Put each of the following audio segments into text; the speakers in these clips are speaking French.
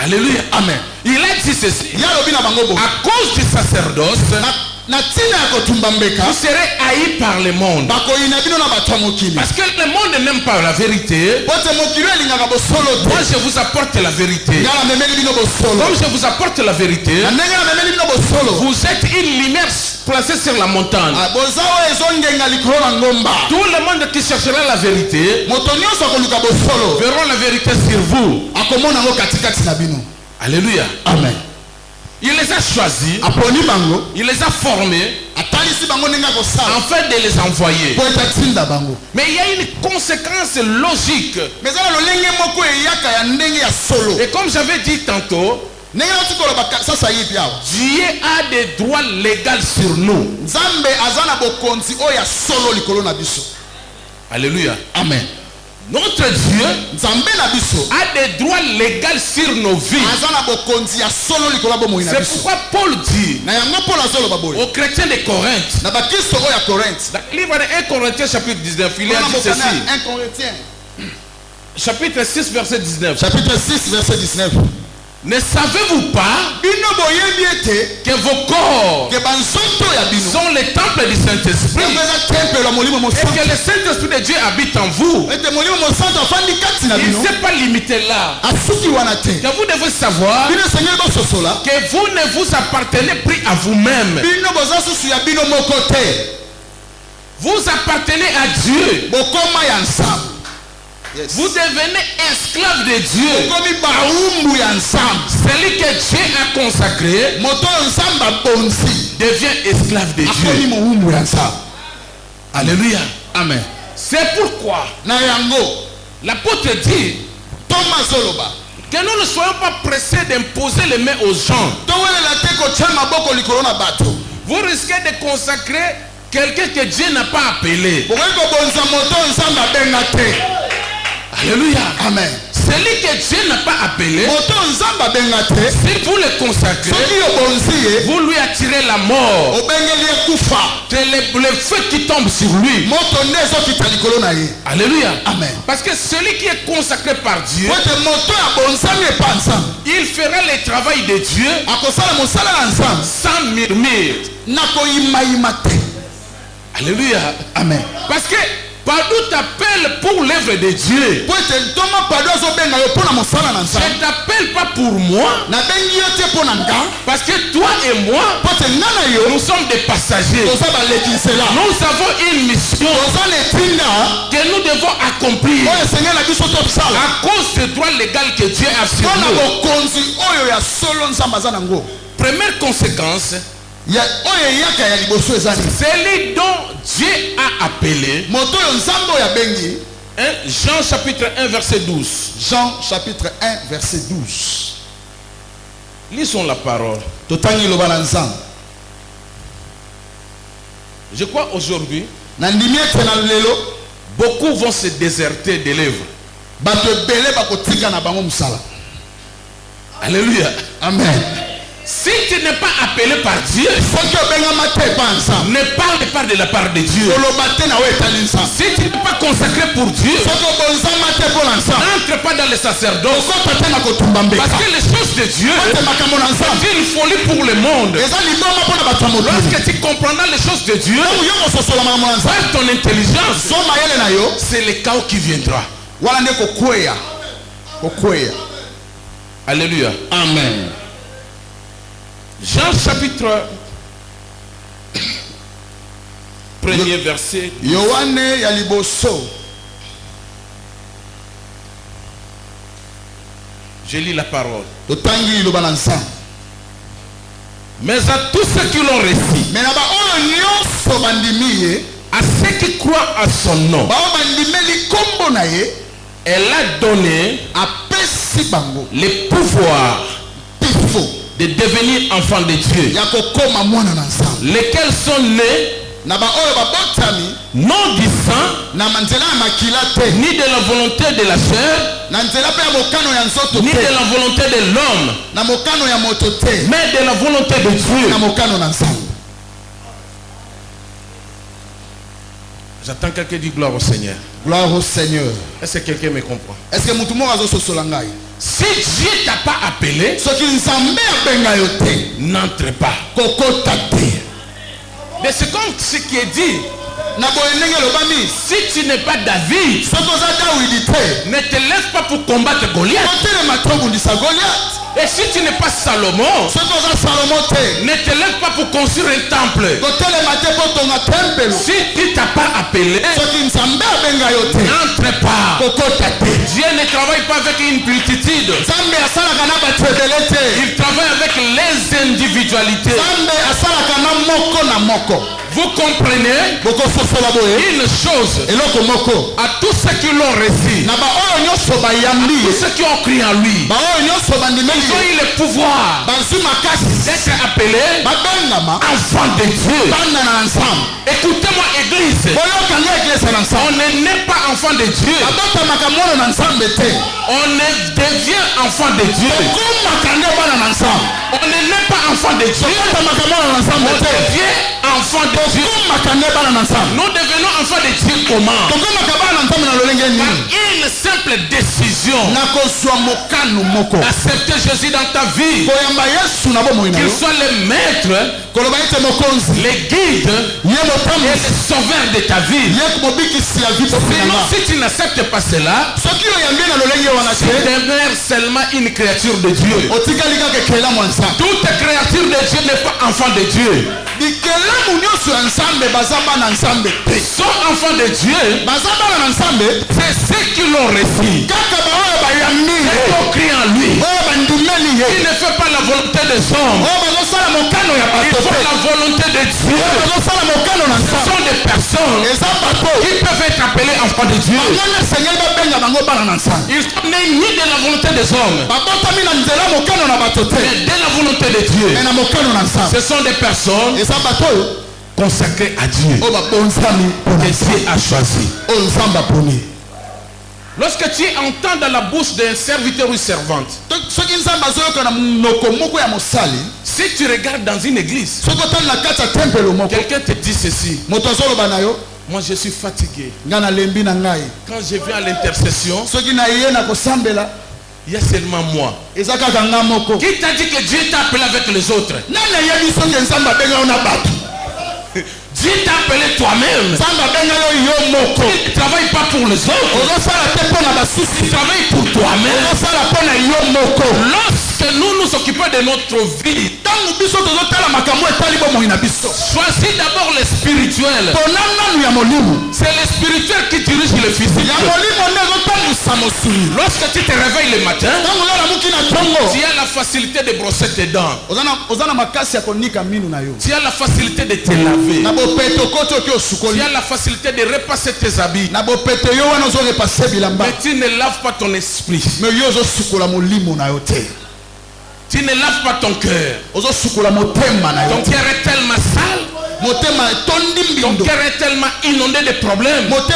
Alléluia. Amen. Il a dit ceci. À cause du sacerdoce, vous serez haïs par le monde. Parce que le monde n'aime pas la vérité. Moi je vous apporte la vérité. Comme je vous apporte la vérité, vous êtes une lumière placée sur la montagne. Tout le monde qui cherchera la vérité verront la vérité sur vous. Alléluia. Amen. Il les a choisis, il les a formés afin de les envoyer. Mais il y a une conséquence logique. Et comme j'avais dit tantôt, Dieu a des droits légaux sur nous. Alléluia. Amen. Notre Dieu a des droits légaux sur nos vies. C'est pourquoi Paul dit aux chrétiens de Corinthe, dans le livre de 1 Corinthiens chapitre 19, il a dit ceci. Chapitre 6 verset 19. Chapitre 6 verset 19. Ne savez-vous pas que vos corps sont les temples du Saint-Esprit et que le Saint-Esprit de Dieu habite en vous? Il ne s'est pas limité là. Que vous devez savoir que vous ne vous appartenez plus à vous-même. Vous appartenez à Dieu. Yes. Vous devenez esclave de Dieu. Celui que Dieu a consacré devient esclave de Dieu. Alléluia. Amen. C'est pourquoi l'apôtre dit que nous ne soyons pas pressés d'imposer les mains aux gens. Vous risquez de consacrer quelqu'un que Dieu n'a pas appelé. Alléluia. Amen. Celui que Dieu n'a pas appelé, si vous le consacrez, vous lui attirez la mort. C'est le feu qui tombe sur lui. Alléluia. Amen. Parce que celui qui est consacré par Dieu, il fera le travail de Dieu sans murmure. Alléluia. Amen. Parce que Pardon t'appelle pour l'œuvre de Dieu. Je ne t'appelle pas pour moi. Parce que toi et moi, nous sommes des passagers. Nous avons une mission que nous devons accomplir à cause du droit légal que Dieu a sur nous. Première conséquence, celui dont Dieu a appelé. Jean chapitre 1 verset 12. Jean chapitre 1 verset 12. Lisons la parole. Je crois aujourd'hui beaucoup vont se déserter de l'œuvre. Alléluia. Amen. Si tu n'es pas appelé par Dieu, ne parle pas de la part de Dieu. Si tu n'es pas consacré pour Dieu, n'entre pas dans le sacerdoce. Parce que les choses de Dieu, c'est une folie pour le monde. Lorsque tu comprendras les choses de Dieu, par ton intelligence, c'est le chaos qui viendra. Alléluia. Amen. Jean chapitre 1er verset. Yohane ya liboso. Je lis la parole. Mais à tous ceux qui l'ont reçu, à ceux qui croient à son nom, elle a donné le pouvoir de devenir enfants de Dieu, lesquels sont nés non du sang, ni de la volonté de la chair, ni de la volonté de l'homme, mais de la volonté de Dieu. J'attends quelqu'un dit gloire au Seigneur. Gloire au Seigneur. Est-ce que quelqu'un me comprend? Est-ce que Si Dieu t'a pas appelé, n'entre pas. Mais c'est comme ce qui est dit. Si tu n'es pas David, ne te lève pas pour combattre Goliath. Et si tu n'es pas Salomon, ne te lève pas pour construire un temple. Si tu ne t'as pas appelé, n'entre pas. Dieu ne travaille pas avec une multitude. Il travaille avec les individualités. Vous comprenez une chose, à tous ceux qui l'ont reçu, à tous ceux qui ont cru en lui, ils ont eu le pouvoir d'être appelés enfants de Dieu. Écoutez-moi, église, on ne naît pas enfant de Dieu, on devient enfant de Dieu. On ne naît pas enfant de Dieu, on devient enfant de Dieu. Nous devenons enfants de Dieu comment? Par une simple décision. Accepter Jésus dans ta vie, qu'il soit le maître, le guide et le sauveur de ta vie. Sinon, si tu n'acceptes pas cela, tu demeures seulement une créature de Dieu. Toute créature de Dieu n'est pas enfant de Dieu. Sont enfants de Dieu, c'est ceux qui l'ont reçu, qui ont crié en lui. Il ne fait pas la volonté des hommes, il fait la volonté de Dieu. Ce sont des personnes qui peuvent être appelées enfants de Dieu. Ils sont nés ni de la volonté des hommes, mais de la volonté de Dieu. Ce sont des personnes consacré à Dieu, que Dieu a choisi. Lorsque tu entends dans la bouche d'un serviteur ou servante, si tu regardes dans une église, quelqu'un te dit ceci: moi je suis fatigué. Quand je viens à l'intercession, il y a seulement moi. Qui t'a dit que Dieu t'a appelé avec les autres? Dieu t'a appelé toi-même. Tu ne travailles pas pour les autres. Tu travailles pour toi-même. Lorsque nous nous occupons de notre vie, choisis d'abord le spirituel. C'est le spirituel qui dirige le physique. Lorsque tu te réveilles le matin, tu as la facilité de brosser tes dents. Tu as la facilité de te laver. Tu as la facilité de repasser tes habits. Mais tu ne laves pas ton esprit. Tu ne laves pas ton cœur. Ton cœur est tellement sale. Ton cœur est tellement inondé de problèmes. Or,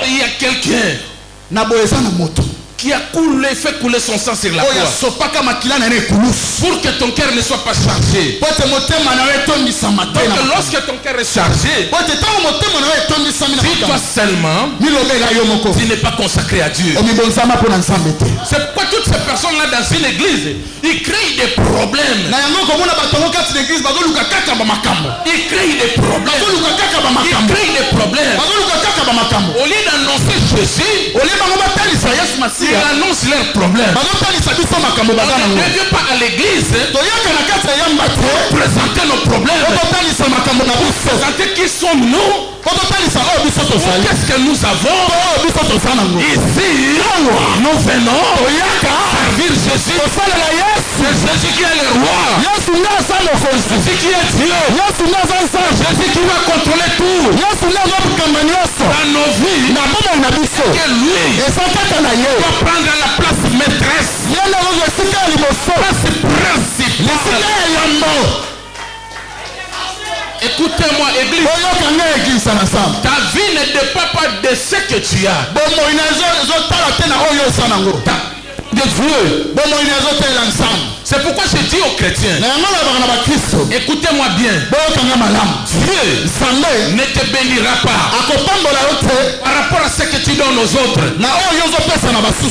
il y a quelqu'un qui a fait couler son sang sur la croix pour que ton cœur ne soit pas chargé. Donc lorsque ton cœur est chargé, si toi seulement tu n'es pas consacré à Dieu. C'est pourquoi toutes ces personnes-là dans une église, ils créent des problèmes. Ils créent des problèmes. Au lieu d'annoncer Jésus, ils annoncent leurs problèmes. On ne vient pas à l'église pour présenter nos problèmes, pour présenter qui sommes-nous. Qu'est-ce que nous avons ici? Nous venons servir Jésus. C'est Jésus qui est le roi, Jésus qui est Dieu, Jésus qui va contrôler tout dans nos vies. Que lui va prendre la place maîtresse, place principale. Écoutez-moi, église. Ta vie ne dépend pas de ce que tu as. De Dieu. C'est pourquoi je dis aux chrétiens, écoutez-moi bien, Dieu ne te bénira pas par rapport à ce que tu donnes aux autres,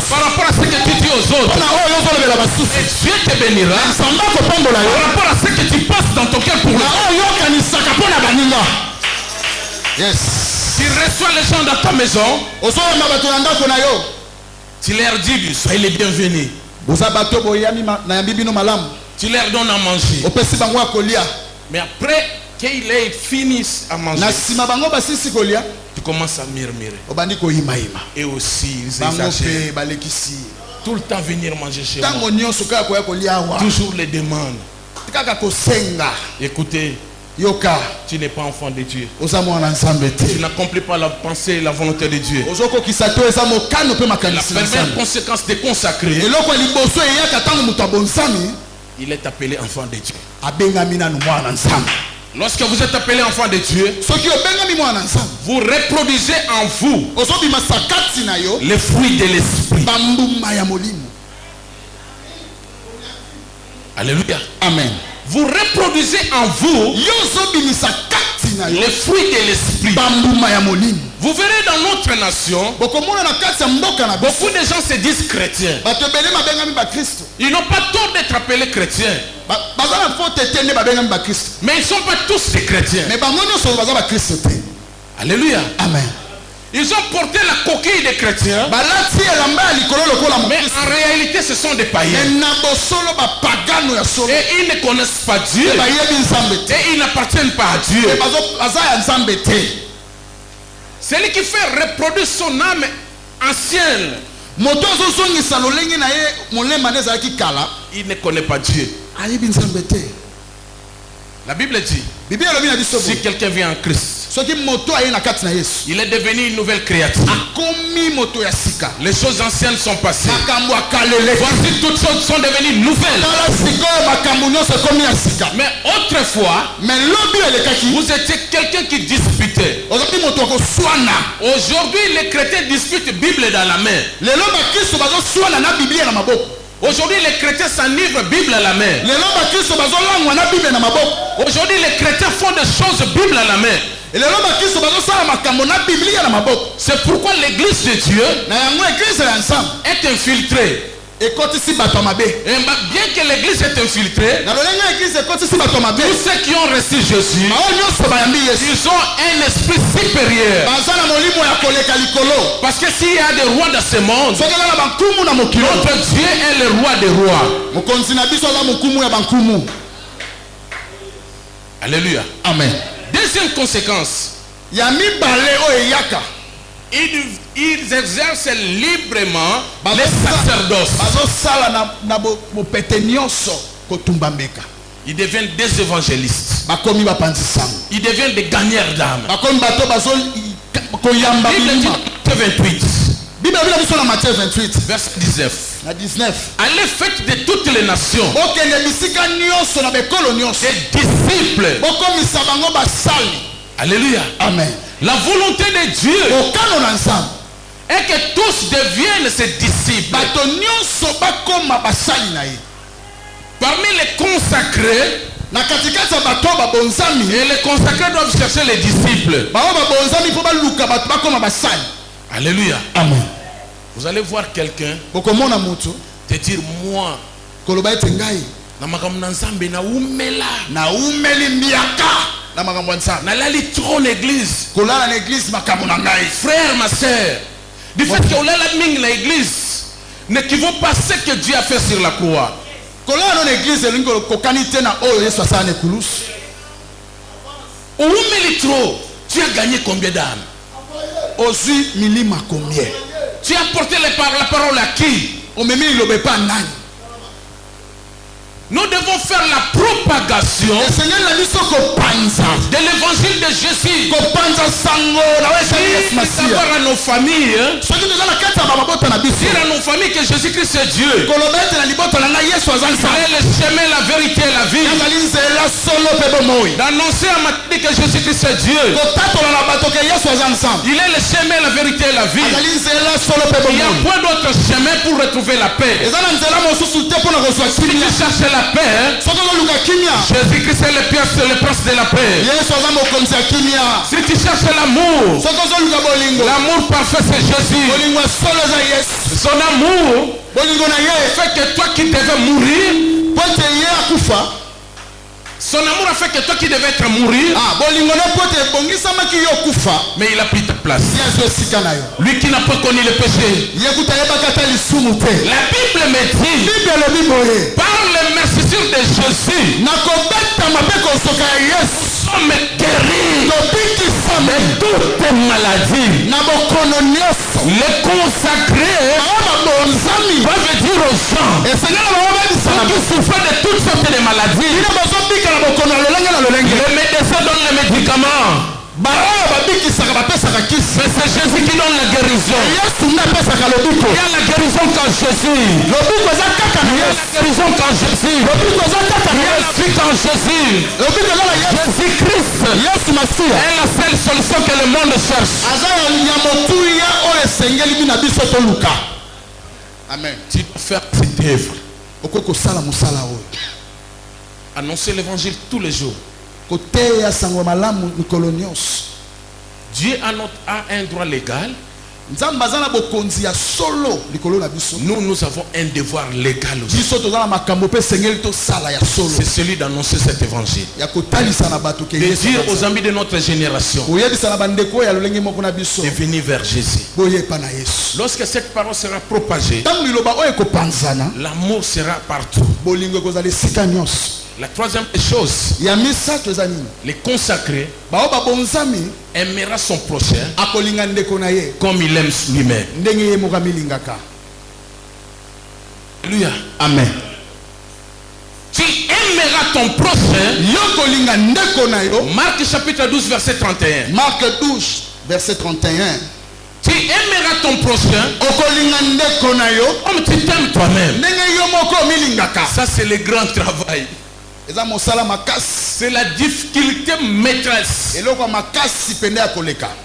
par rapport à ce que tu dis aux autres. Et Dieu te bénira par rapport à ce que tu passes dans ton cœur pour lui. Yes. Tu reçois les gens dans ta maison, tu leur dis, soyez les bienvenus. Tu leur donnes à manger. Mais après qu'ils aient fini à manger, tu commences à murmurer. Et aussi, ils exagèrent. Tout le temps venir manger chez moi. Toujours les demandes. Écoutez, tu n'es pas enfant de Dieu. Tu n'accomplis pas la pensée et la volonté de Dieu. La première conséquence de consacrer, il est appelé enfant de Dieu. Lorsque vous êtes appelé enfant de Dieu, vous reproduisez en vous les fruits de l'esprit. Alléluia. Amen. Vous reproduisez en vous les fruits de l'esprit. Vous verrez dans notre nation, beaucoup de gens se disent chrétiens. Ils n'ont pas tort d'être appelés chrétiens. Mais ils ne sont pas tous des chrétiens. Alléluia. Amen. Ils ont porté la coquille des chrétiens. Mais en réalité, ce sont des païens. Et ils ne connaissent pas Dieu. Et ils n'appartiennent pas à Dieu. Celui qui fait reproduire son âme ancienne, il ne connaît pas Dieu. La Bible dit, si quelqu'un vient en Christ, il est devenu une nouvelle créature. Les choses anciennes sont passées. Voici, toutes choses sont devenues nouvelles. Mais autrefois, vous étiez quelqu'un qui disputait. Aujourd'hui, les chrétiens disputent Bible dans la main. Aujourd'hui, les chrétiens s'enivrent Bible à la main. Aujourd'hui, les chrétiens font des choses Bible à la main. C'est pourquoi l'église de Dieu est infiltrée. Et bien que l'église est infiltrée, tous ceux qui ont reçu Jésus, ils ont un esprit supérieur. Parce que s'il y a des rois dans ce monde, notre Dieu est le roi des rois. Alléluia. Amen. Deuxième conséquence, ils exercent librement les sacerdoces. Ils deviennent des évangélistes. Ils deviennent des gagneurs d'âme. Matthieu 28. Verset 19. Allez, faites de toutes les nations des disciples. Alléluia. Amen. La volonté de Dieu est que tous deviennent ses disciples. Parmi les consacrés, et les consacrés doivent chercher les disciples. Alléluia. Amen. Vous allez voir quelqu'un te dire, moi, nalali trop l'église. Frère, ma soeur, du fait que olala ming na église n'équivaut pas à ce que Dieu a fait sur la croix. Oumeli trop, tu as gagné combien d'âmes? Tu as porté la parole à qui? Nous devons faire la propagation de l'évangile de Jésus. D'abord à nos familles. Dire à nos familles que Jésus-Christ est Dieu. Il est le chemin, la vérité et la vie. D'annoncer à ma famille que Jésus-Christ est Dieu. Il est le chemin, la vérité et la vie. Il n'y a point d'autre chemin pour retrouver la paix. Si tu cherches la paix, Jésus-Christ est le prince de la paix. Si tu cherches l'amour, l'amour parfait c'est Jésus. Son amour fait que toi qui devais mourir, son amour a fait que toi qui devais être mourir, mais il a pris ta place. Lui qui n'a pas connu le péché. La Bible me dit, par les mercissures de Jésus, nous sommes guéris de toutes les maladies. Les consacrés peuvent dire aux gens qui souffrent de toutes sortes de maladies. Les médecins donnent les médicaments. Mais c'est Jésus qui donne la guérison. Il y a la guérison quand Jésus. Il y a la guérison quand Jésus. Il y a la vie quand Jésus. Jésus-Christ est la seule solution que le monde cherche. Amen. Tu dois faire cette œuvre. Annoncer l'évangile tous les jours. Dieu a un droit légal. Nous avons un devoir légal aussi. C'est celui d'annoncer cet évangile. De dire aux amis de notre génération de venir vers Jésus. Lorsque cette parole sera propagée, l'amour sera partout. La troisième chose, les consacrés aimera son prochain comme il aime lui-même. Alléluia. Amen. Tu aimeras ton prochain. Marc chapitre 12 verset 31. Marc 12 verset 31. Tu aimeras ton prochain comme tu t'aimes toi-même. Ça c'est le grand travail. C'est la difficulté maîtresse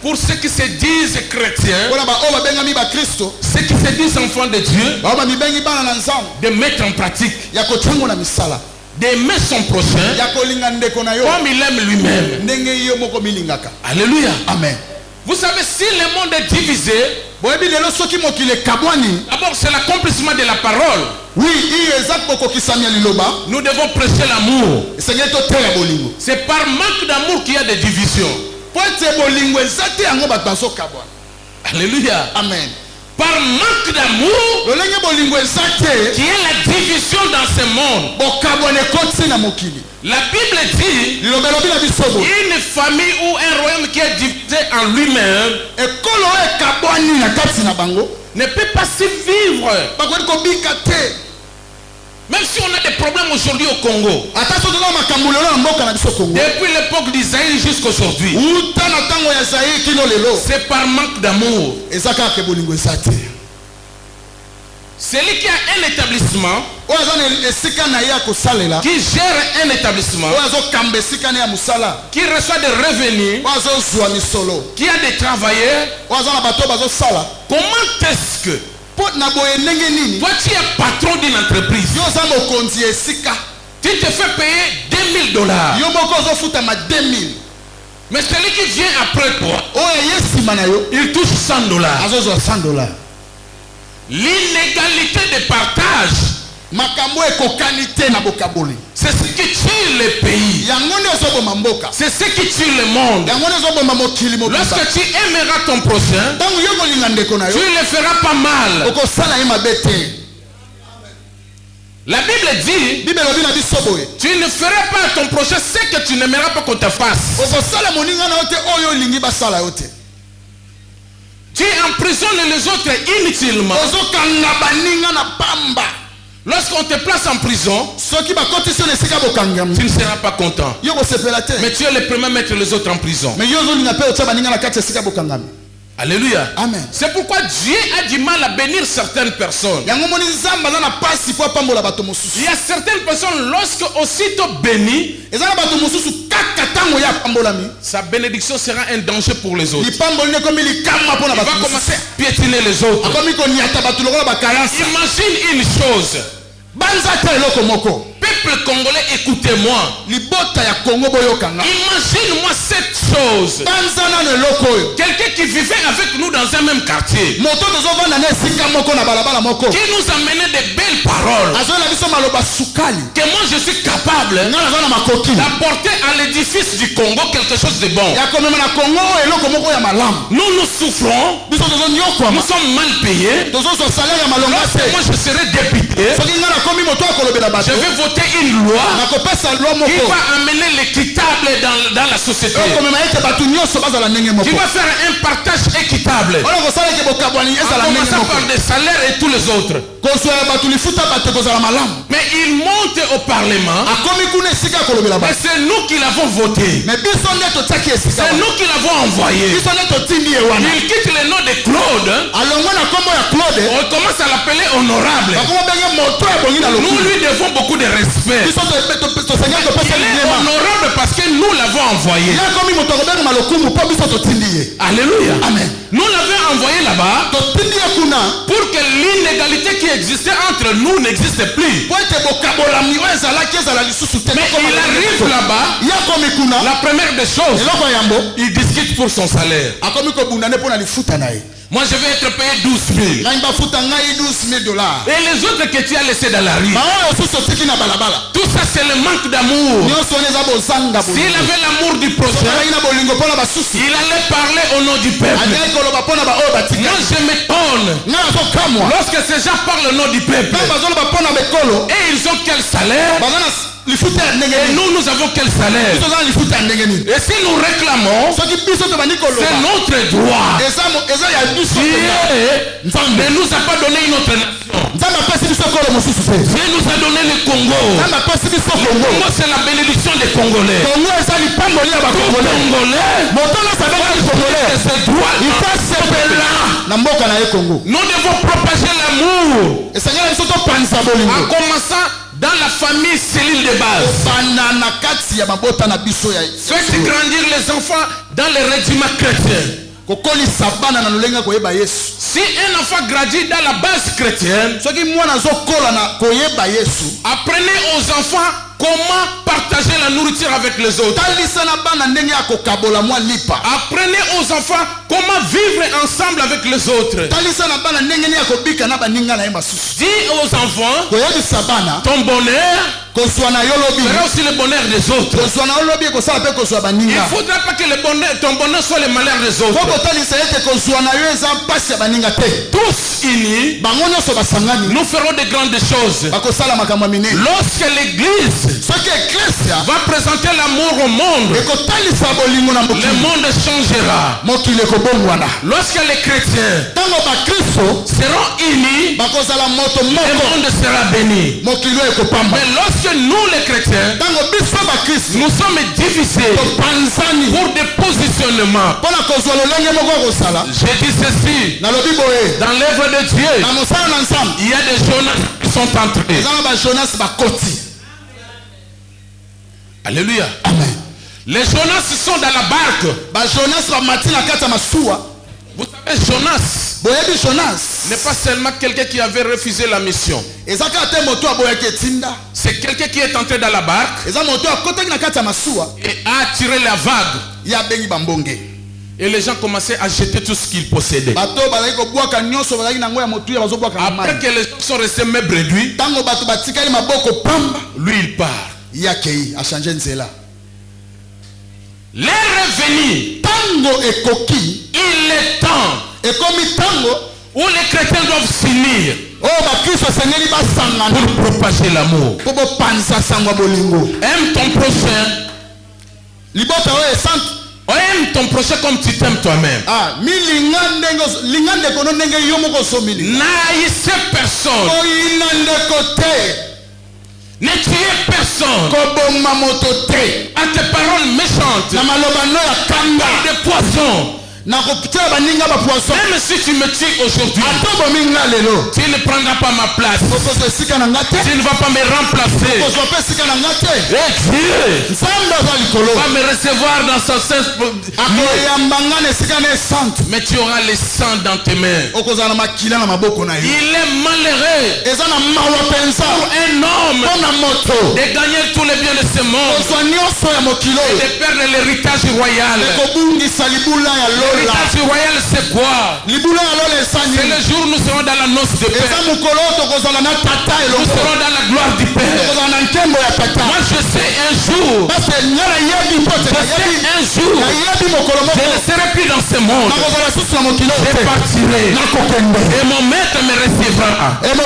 pour ceux qui se disent chrétiens, ceux qui se disent enfants de Dieu, de mettre en pratique, d'aimer son prochain comme il aime lui-même. Alléluia. Amen. Vous savez, si le monde est divisé, d'abord c'est l'accomplissement de la parole. Nous devons prêcher l'amour. C'est par manque d'amour qu'il y a des divisions. Alléluia. Amen. Par manque d'amour qu'il y a la division dans ce monde. La Bible dit une famille ou un royaume qui est divisé en lui-même ne peut pas survivre. Même si on a des problèmes aujourd'hui au Congo, depuis l'époque d'Isaïe jusqu'à aujourd'hui, c'est par manque d'amour. Celui qui a un établissement, qui gère un établissement, qui reçoit des revenus, qui a des travailleurs, comment est-ce que toi tu es patron d'une entreprise, tu te fais payer $2000, mais celui qui vient après toi, il touche $100. L'inégalité de partage, c'est ce qui tue les pays, c'est ce qui tue le monde. Lorsque tu aimeras ton prochain, tu ne le feras pas mal. La Bible dit, tu ne feras pas à ton prochain ce que tu n'aimeras pas qu'on te fasse. Tu emprisonnes les autres inutilement. Lorsqu'on te place en prison, tu ne seras pas content. Mais tu es le premier à mettre les autres en prison. Alléluia. Amen. C'est pourquoi Dieu a du mal à bénir certaines personnes. Il y a certaines personnes, lorsque aussitôt bénies, sa bénédiction sera un danger pour les autres. Il va commencer à piétiner les autres. Imagine une chose. Peuple congolais, écoutez-moi. Imagine-moi cette chose. Quelqu'un qui vivait avec nous dans un même quartier, qui nous amenait des belles paroles, que moi je suis capable d'apporter à l'édifice du Congo quelque chose de bon. Nous souffrons, nous sommes mal payés. Lorsque moi je serai député, je vais voter une loi qui va amener l'équitable dans la société, qui va faire un partage équitable, en commençant par des salaires et tous les autres. Mais il monte au Parlement, mais c'est nous qui l'avons voté, c'est nous qui l'avons envoyé. Il quitte le nom de Claude, on commence à l'appeler honorable. Nous lui devons beaucoup de respect. Il est honorable parce que nous l'avons envoyé. Alléluia. Amen. Nous l'avons envoyé là-bas pour que l'inégalité qui existait entre nous n'existe plus. Mais il arrive là-bas, la première des choses, il discute pour son salaire. Moi je vais être payé 12 000. Et les autres que tu as laissés dans la rue, tout ça c'est le manque d'amour. S'il avait l'amour du prochain, il allait parler au nom du peuple. Moi je m'étonne lorsque ces gens parlent au nom du peuple. Et ils ont quel salaire? Et nous avons quel salaire? Et si nous réclamons, c'est notre droit. Dieu ne nous a pas donné une autre nation. Dieu nous a donné le Congo. Le Congo c'est la bénédiction des Congolais. Nous devons propager l'amour, en commençant dans la famille cellule de base. Faites grandir les enfants dans les régiments chrétiens. Si un enfant grandit dans la base chrétienne, apprenez aux enfants comment partager la nourriture avec les autres. Apprenez aux enfants comment vivre ensemble avec les autres. Dis aux enfants, ton bonheur fera aussi le bonheur des autres. Il ne faudra pas que ton bonheur soit le malheur des autres. Tous unis, nous ferons de grandes choses. Lorsque l'église va présenter l'amour au monde, le monde changera. Lorsque les chrétiens seront unis, le monde sera béni. Mais lorsque nous les chrétiens, nous sommes divisés pour des positionnements, j'ai dit ceci, dans l'œuvre de Dieu, il y a des Jonas qui sont entrés. Alléluia. Amen. Les Jonas sont dans la barque. Vous savez, Jonas n'est pas seulement quelqu'un qui avait refusé la mission. C'est quelqu'un qui est entré dans la barque et a attiré la vague. Et les gens commençaient à jeter tout ce qu'ils possédaient. Après que les gens sont restés mes brebis, lui il part. Il est revenu. Il est temps où les chrétiens doivent s'unir pour propager l'amour. Aime ton prochain Aime ton prochain comme tu t'aimes toi-même. N'haïssez personne. Ne tuez personne. À tes paroles méchantes. Par des poisons. Même si tu me tues aujourd'hui, tu ne prendras pas ma place. Tu ne vas pas me remplacer. Et Dieu va me recevoir dans son sein. Mais tu auras le sang dans tes mains. Il est malheureux pour un homme de gagner tous les biens de ce monde et de perdre l'héritage royal. L'héritage royal, c'est quoi? C'est le jour où nous serons dans la noce de paix. Nous serons dans la gloire du Père. Moi, je sais un jour, je ne serai plus dans ce monde. Je partirai. Et mon maître me recevra. Je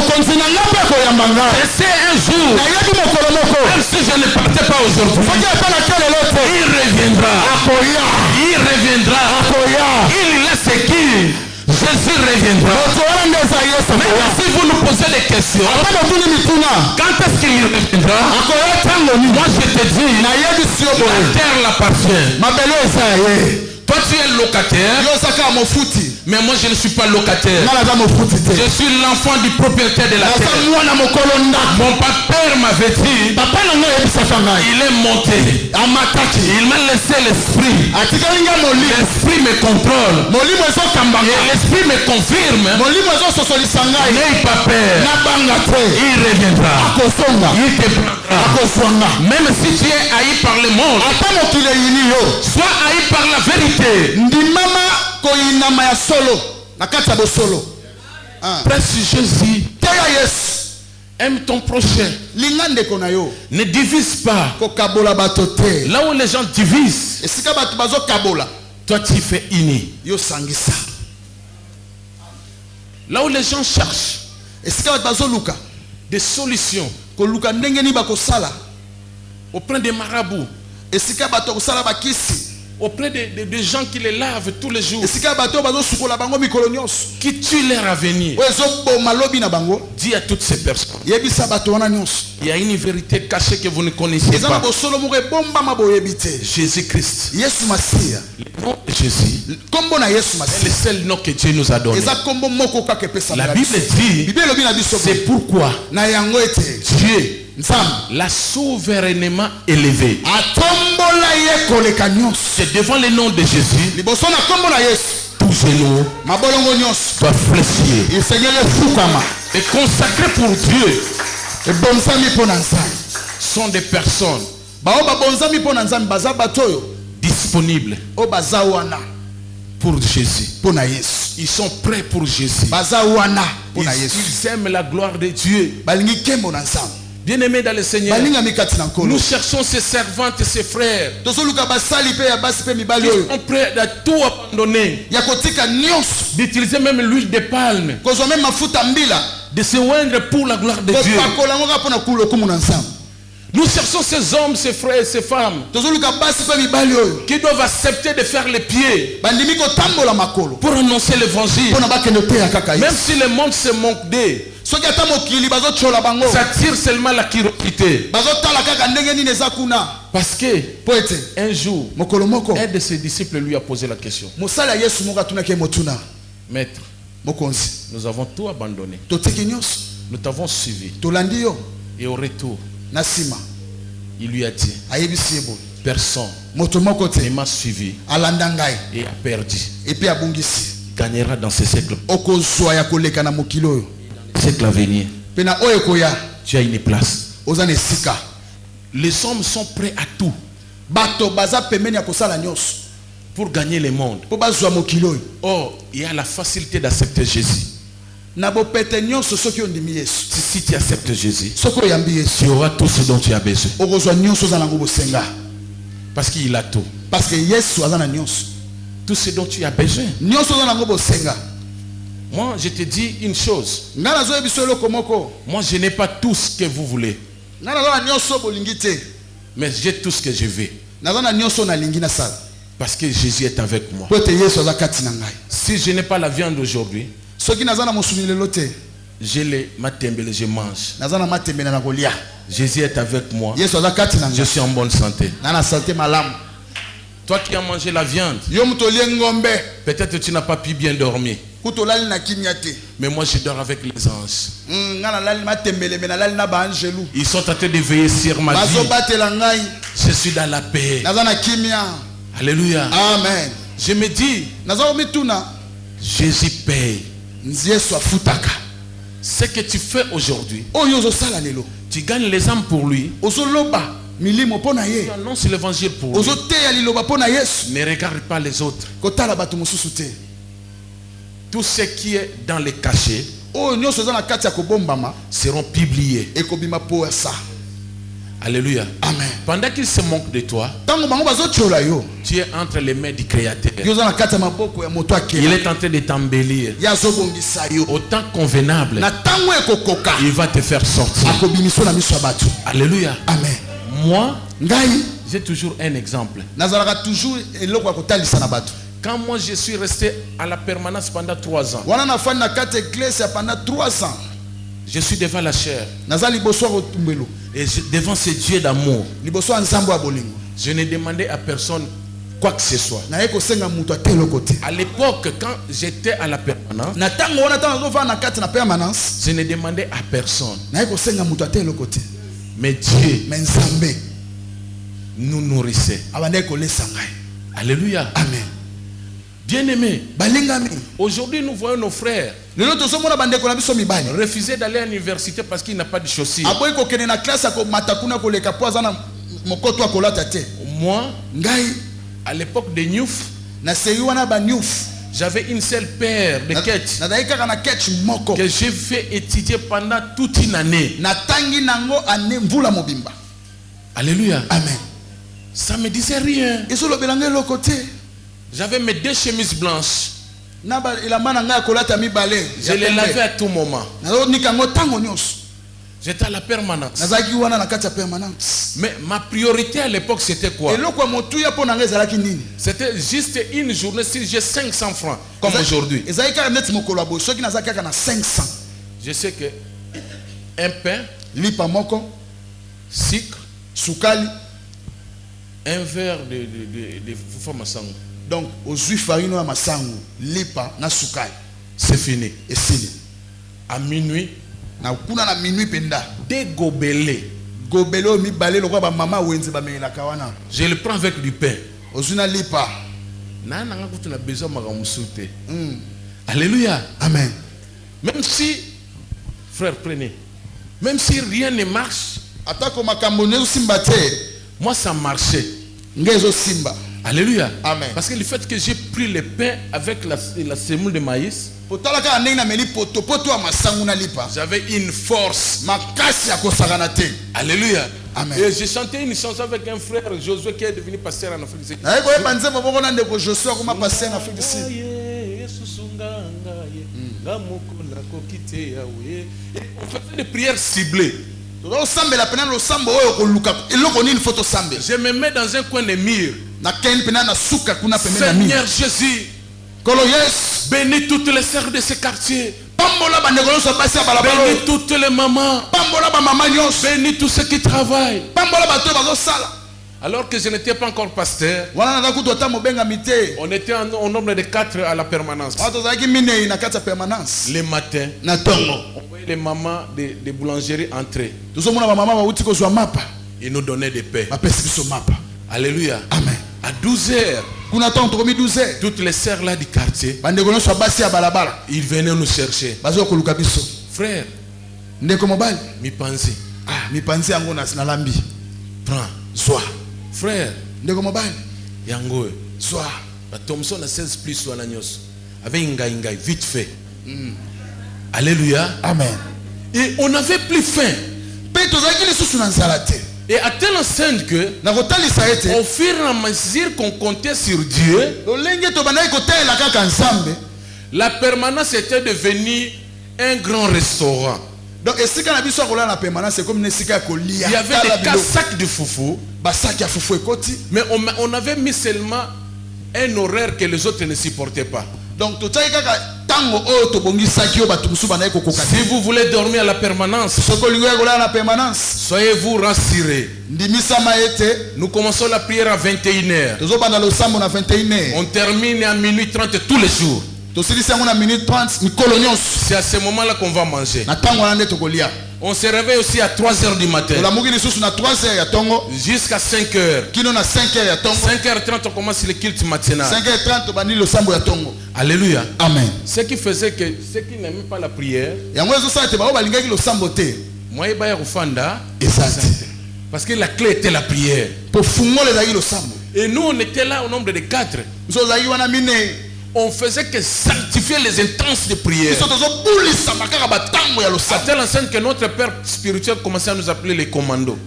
sais un jour, même si je ne partais pas aujourd'hui, il reviendra. Il reviendra. Il laisse qui? Jésus reviendra. Même si vous nous posez des questions, quand est-ce qu'il reviendra? Moi je te dis, la terre l'appartient. Toi tu es locataire, mais moi je ne suis pas locataire. Je suis l'enfant du propriétaire de la terre. Mon père m'avait dit, il est monté. Il m'a laissé l'esprit. L'esprit me contrôle. Et l'esprit me confirme. N'aie pas peur. Il reviendra. Il te prendra. Même si tu es haï par le monde, sois haï par la vérité. Presse Jésus. Aime ton prochain. Ne divise pas. Là où les gens divisent, toi tu fais uni. Là où les gens cherchent des solutions auprès des marabouts, auprès des gens qui les lavent tous les jours, qui tuent leur avenir, dis à toutes ces personnes, il y a une vérité cachée que vous ne connaissez pas. Jésus-Christ, le nom de Jésus est le seul nom que Dieu nous a donné. La Bible dit, c'est pourquoi Dieu l'a souverainement élevé. C'est devant le nom de Jésus, tout genou doit fléchir et consacré pour Dieu. Sont des personnes disponibles pour Jésus. Ils sont prêts pour Jésus. Ils aiment la gloire de Dieu. Bien-aimés dans le Seigneur, nous cherchons ces servantes et ces frères qui sont prêts à tout abandonner, d'utiliser même l'huile de palme, de se oindre pour la gloire de Dieu. Nous cherchons ces hommes, ces frères et ces femmes qui doivent accepter de faire les pieds pour annoncer l'évangile. Même si le monde se moque d'eux, ça tire seulement la curiosité. Parce que un jour, un de ses disciples lui a posé la question: Maître, nous avons tout abandonné. Nous t'avons suivi. Et au retour, il lui a dit: personne ne m'a suivi et a perdu gagnera dans ce siècle. Siècle à venir, tu as une place. Les hommes sont prêts à tout pour gagner le monde. Or, il y a la facilité d'accepter Jésus. Si tu acceptes Jésus, tu auras tout ce dont tu as besoin. Parce qu'il a tout. Tout ce dont tu as besoin. Moi, je te dis une chose. Moi, je n'ai pas tout ce que vous voulez. Mais j'ai tout ce que je veux. Parce que Jésus est avec moi. Si je n'ai pas la viande aujourd'hui, j'ai les matembele, je mange. Jésus est avec moi. Je suis en bonne santé. Toi qui as mangé la viande, peut-être tu n'as pas pu bien dormir. Mais moi je dors avec les anges. Ils sont en train de veiller sur ma vie. Je suis dans la paix. Alléluia. Amen. Je me dis, Jésus paye. Ce que tu fais aujourd'hui, tu gagnes les âmes pour lui. Tu annonces l'évangile pour lui. Ne regarde pas les autres. Tout ce qui est dans les cachets seront publiés. Alléluia. Amen. Pendant qu'il se moque de toi, tu es entre les mains du Créateur. Il est en train de t'embellir. Au temps convenable, il va te faire sortir. Alléluia. Amen. Moi, j'ai toujours un exemple. Quand moi je suis resté à la permanence pendant 3 ans, je suis devant la chair. Et devant ce Dieu d'amour, je n'ai demandé à personne quoi que ce soit. À l'époque, quand j'étais à la permanence, je n'ai demandé à personne. Mais Dieu nous nourrissait. Alléluia. Amen. Bien-aimés, aujourd'hui nous voyons nos frères refuser d'aller à l'université parce qu'il n'a pas de chaussures. Moi, à l'époque de Newf, j'avais une seule paire de ketch que j'ai fait étudier pendant toute une année. Alléluia. Amen. Ça ne me disait rien. J'avais mes 2 chemises blanches. Je les lavais à tout moment. J'étais à la permanence. Mais ma priorité à l'époque c'était quoi? C'était juste une journée. Si j'ai 500 francs comme aujourd'hui, je sais que un pain, sucre, un verre de fufu. Donc, aux juifs farine à masangu, lipa na sukali. C'est fini. Et fini. À minuit, na kuna na minuit penda. Des gobelets. Gobelo mi balé le roi ba mama wenze ba me la kawana. Je le prends avec du pain. Ozuna lipa. Na nga kutu na besoin makamusute. Alléluia. Amen. Même si, frère, prenez. Même si rien ne marche, atako makambonezo simbate. Moi ça marchait. Ngezo simba. Alléluia. Amen. Parce que le fait que j'ai pris le pain avec la semoule de maïs, j'avais une force. Alléluia. Amen. Et j'ai chanté une chanson avec un frère Josué qui est devenu pasteur en Afrique du Sud. On faisait des prières ciblées. Je me mets dans un coin de mur. Seigneur Jésus, bénis toutes les sœurs de ce quartier. Bénis toutes les mamans. Bénis tous ceux qui travaillent. Alors que je n'étais pas encore pasteur, on était au nombre de 4 à la permanence. Les matins, on voyait les mamans de boulangerie entrer. Ils nous donnaient des pains. Alléluia. Amen. À 12h, toutes les sœurs là du quartier, ils venaient nous chercher. Frère, mi panzi. Prends. Sois. Frère, yango. Sois. La Thomson a 16 plus sur la nyos. Avec inga vite fait. Alléluia. Amen. Et on n'avait plus faim. Et à telle enseigne que, au fur et à mesure qu'on comptait sur Dieu, la permanence était devenue un grand restaurant. Donc, il y avait des sacs de foufou, mais on avait mis seulement un horaire que les autres ne supportaient pas. Donc si vous voulez dormir à la permanence, soyez-vous rassurés. Nous commençons la prière à 21h. On termine à minuit 30 tous les jours. C'est à ce moment-là qu'on va manger. On se réveille aussi à 3h du matin. Jusqu'à 5h. 5h30, on commence le culte matinal. 5h30, Alléluia. Amen. Ce qui faisait que ceux qui n'aimaient pas la prière, moi, parce que la clé était la prière. Et nous, on était là au nombre de 4. On faisait que sanctifier les intenses de prière. À telle enseigne que notre père spirituel commençait à nous appeler les commandos.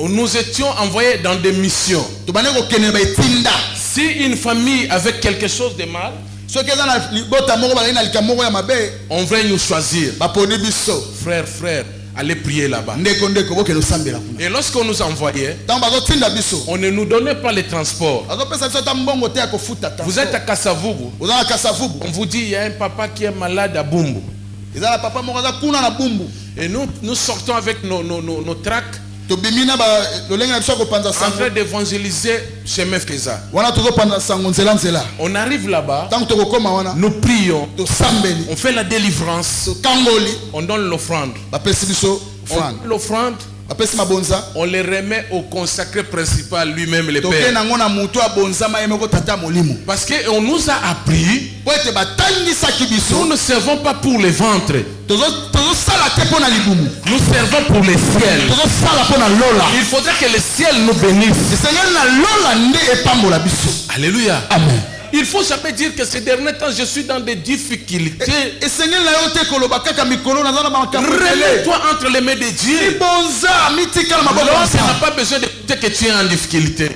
Nous étions envoyés dans des missions. Si une famille avait quelque chose de mal, on venait nous choisir. Frère, allez prier là-bas. Et lorsqu'on nous envoyait, on ne nous donnait pas les transports. Vous êtes à Kasavubu. On vous dit il y a un papa qui est malade à Bumbu. Et nous sortons avec nos tracts en train d'évangéliser chez Mefkeza. On arrive là-bas, nous prions, on fait la délivrance, on donne l'offrande. L'offrande, on les remet au consacré principal lui-même, le Père. Parce qu'on nous a appris, nous ne servons pas pour les ventres. Nous servons pour les ciels. Il faudrait que les ciels nous bénissent. Alléluia. Amen. Il faut jamais dire que ces derniers temps je suis dans des difficultés. Remets-toi entre les mains de Dieu. L'autre n'a pas besoin d'écouter que tu es en difficulté.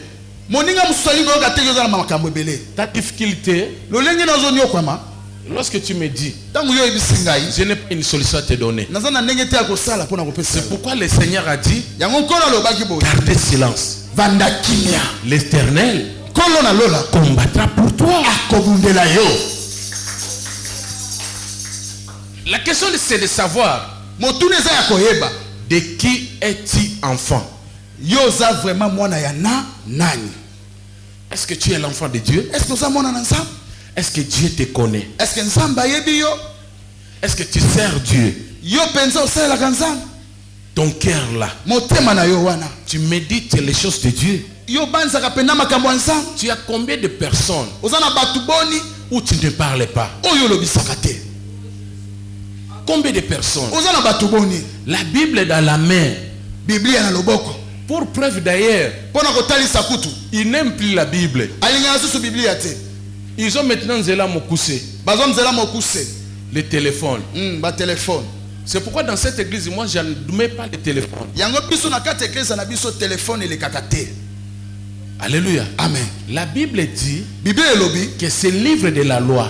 Ta difficulté, lorsque tu me dis, je n'ai pas une solution à te donner. C'est pourquoi le Seigneur a dit, gardez silence. L'Éternel combattra pour toi. La question c'est de savoir de qui es-tu enfant. Est-ce que tu es l'enfant de Dieu? Est-ce que Dieu te connaît? Est-ce que tu sers Dieu? Ton cœur là, tu médites les choses de Dieu. Tu as combien de personnes où tu ne parles pas? Combien de personnes? La Bible est dans la main. Pour preuve d'ailleurs, ils n'aiment plus la Bible. Ils ont maintenant le téléphone. C'est pourquoi dans cette église, moi, je ne mets pas le téléphone. Alléluia. Amen. La Bible dit que ce livre de la loi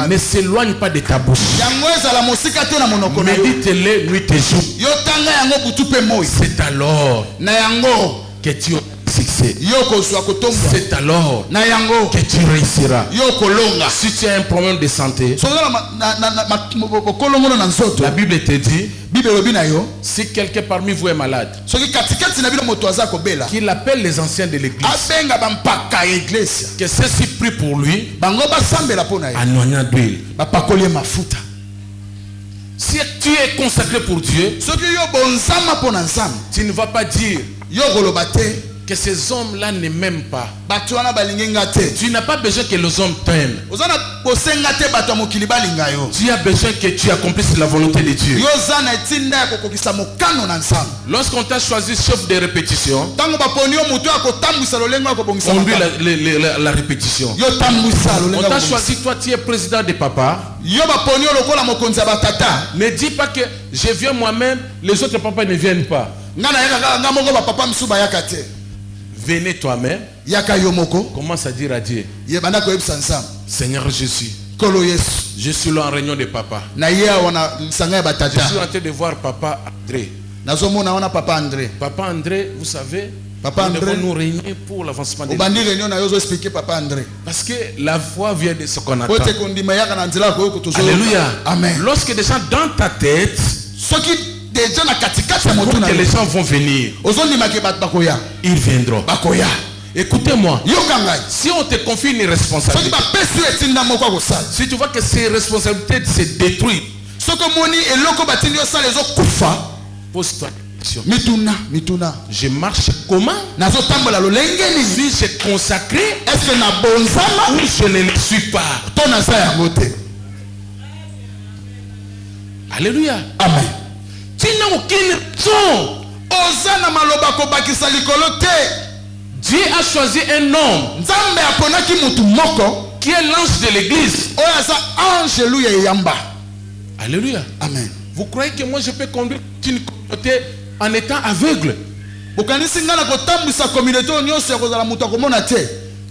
ne s'éloigne pas de ta bouche. Médite-le nuit et jour. C'est alors que tu auras succès. C'est alors que tu réussiras. Si tu as un problème de santé, la Bible te dit, si quelqu'un parmi vous est malade, qu'il appelle les anciens de l'église, que ceux-ci prient pour lui, anoignant d'huile. Si tu es consacré pour Dieu, tu ne vas pas dire que ces hommes-là ne m'aiment pas. Tu n'as pas besoin que les hommes t'aiment. Tu as besoin que tu accomplisses la volonté de Dieu. Lorsqu'on t'a choisi chef de répétition, on dit la répétition. On t'a choisi, toi tu es président de papa. Ne dis pas que je viens moi-même, les autres papas ne viennent pas. Venez toi-même. Commence à dire à Dieu, Seigneur Jésus, je suis là en réunion de papa. Je suis en train de voir papa André. Papa André, vous savez, Papa nous André, devons nous réunir pour l'avancement des au bandi réunion na yozo expliquer Papa André. Parce que la foi vient de ce qu'on attend. Alléluia. Amen. Lorsque des gens dans ta tête, que les gens vont venir, ils viendront. Écoutez-moi, si on te confie une responsabilité, si tu vois que ces responsabilités se détruisent, pose-toi la question. Je marche comment? Suis-je consacré ou je ne le suis pas? Alléluia. Amen. Tu n'as aucune raison. Dieu a choisi un homme qui est l'ange de l'église. Alléluia. Amen. Vous croyez que moi je peux conduire une communauté en étant aveugle?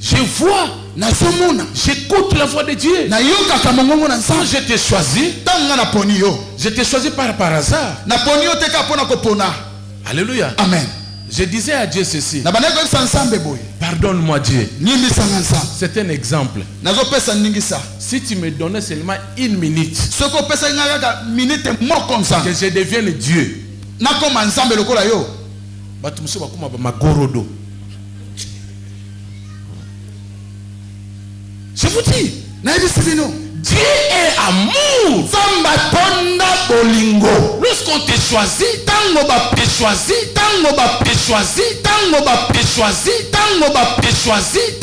Je vois, j'écoute la voix de Dieu. Quand je t'ai choisi, je t'ai choisi par hasard. Alléluia. Amen. Je disais à Dieu ceci. Pardonne-moi Dieu. C'est un exemple. Si tu me donnais seulement une minute, que je devienne Dieu. Je vous dis, Dieu est amour. Lorsqu'on te choisit,